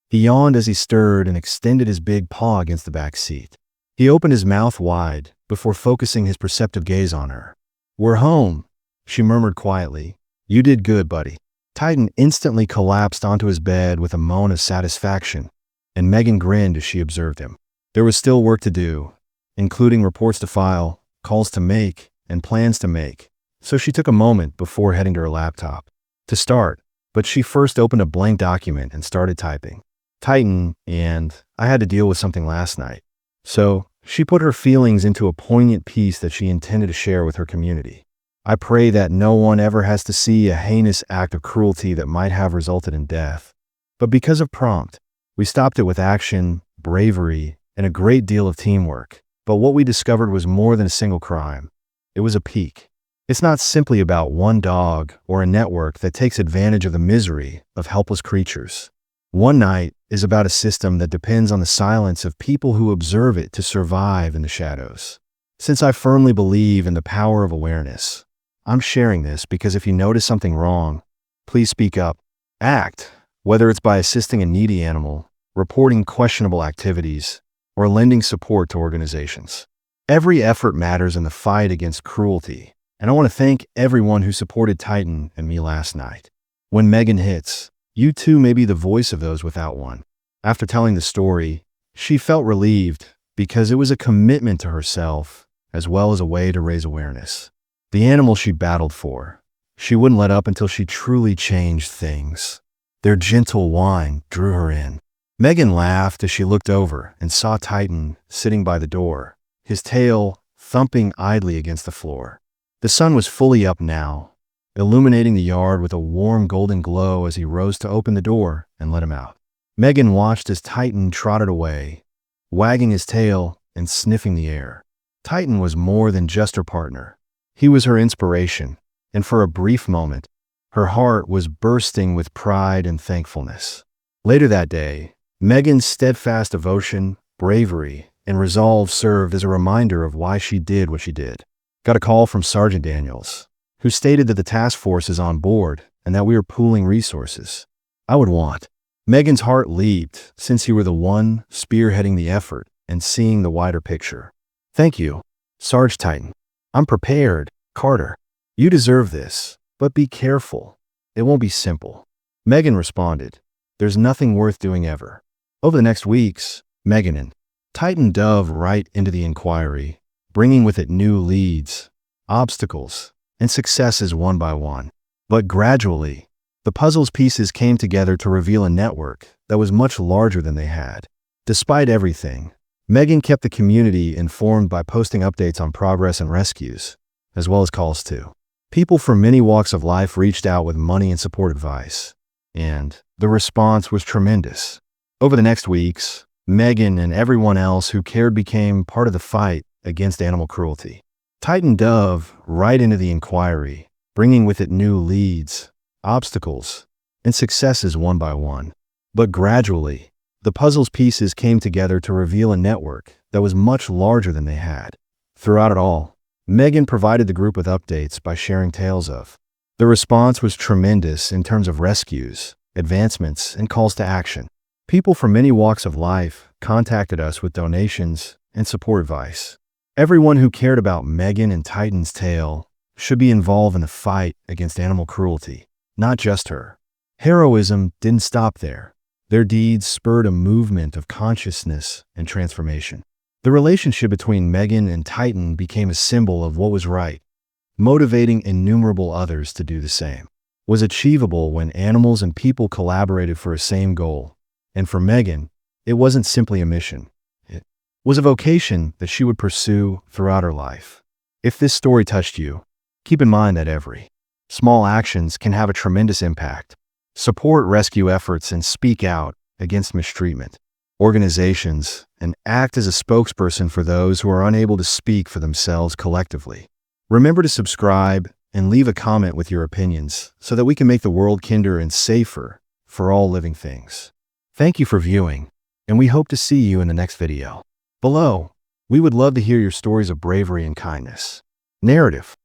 he yawned as he stirred and extended his big paw against the back seat. He opened his mouth wide before focusing his perceptive gaze on her. "We're home," she murmured quietly. "You did good, buddy." Titan instantly collapsed onto his bed with a moan of satisfaction, and Megan grinned as she observed him. There was still work to do, including reports to file, calls to make, and plans to make, so she took a moment before heading to her laptop to start, but she first opened a blank document and started typing. Titan, and I had to deal with something last night. So she put her feelings into a poignant piece that she intended to share with her community. I pray that no one ever has to see a heinous act of cruelty that might have resulted in death. But because of prompt, we stopped it with action, bravery, and a great deal of teamwork. But what we discovered was more than a single crime. It was a peak. It's not simply about one dog or a network that takes advantage of the misery of helpless creatures. One Night is about a system that depends on the silence of people who observe it to survive in the shadows. Since I firmly believe in the power of awareness, I'm sharing this because if you notice something wrong, please speak up. Act, whether it's by assisting a needy animal, reporting questionable activities, or lending support to organizations. Every effort matters in the fight against cruelty, and I want to thank everyone who supported Titan and me last night. When Megan hits, you too may be the voice of those without one. After telling the story, she felt relieved because it was a commitment to herself as well as a way to raise awareness. The animal she battled for, she wouldn't let up until she truly changed things. Their gentle whine drew her in. Megan laughed as she looked over and saw Titan sitting by the door, his tail thumping idly against the floor. The sun was fully up now, illuminating the yard with a warm golden glow as he rose to open the door and let him out. Megan watched as Titan trotted away, wagging his tail and sniffing the air. Titan was more than just her partner. He was her inspiration, and for a brief moment, her heart was bursting with pride and thankfulness. Later that day, Megan's steadfast devotion, bravery, and resolve served as a reminder of why she did what she did. Got a call from Sergeant Daniels, who stated that the task force is on board and that we are pooling resources. I would want. Megan's heart leaped since you were the one spearheading the effort and seeing the wider picture. Thank you, Sarge Titan. I'm prepared, Carter. You deserve this, but be careful. It won't be simple. Megan responded, there's nothing worth doing ever. Over the next weeks, Megan and Titan dove right into the inquiry, bringing with it new leads, obstacles, and successes one by one. But gradually, the puzzle's pieces came together to reveal a network that was much larger than they had. Despite everything, Megan kept the community informed by posting updates on progress and rescues, as well as calls to. People from many walks of life reached out with money and support advice, and the response was tremendous. Over the next weeks, Megan and everyone else who cared became part of the fight against animal cruelty. Titan dove right into the inquiry, bringing with it new leads, obstacles, and successes one by one. But gradually, the puzzle's pieces came together to reveal a network that was much larger than they had. Throughout it all, Megan provided the group with updates by sharing tales of. The response was tremendous in terms of rescues, advancements, and calls to action. People from many walks of life contacted us with donations and support advice. Everyone who cared about Megan and Titan's tale should be involved in the fight against animal cruelty, not just her. Heroism didn't stop there. Their deeds spurred a movement of consciousness and transformation. The relationship between Megan and Titan became a symbol of what was right, motivating innumerable others to do the same. Was achievable when animals and people collaborated for a same goal. And for Megan, it wasn't simply a mission. It was a vocation that she would pursue throughout her life. If this story touched you, keep in mind that every small actions can have a tremendous impact. Support rescue efforts and speak out against mistreatment. Organizations and act as a spokesperson for those who are unable to speak for themselves collectively. Remember to subscribe and leave a comment with your opinions so that we can make the world kinder and safer for all living things. Thank you for viewing, and we hope to see you in the next video. Below, we would love to hear your stories of bravery and kindness. Narrative.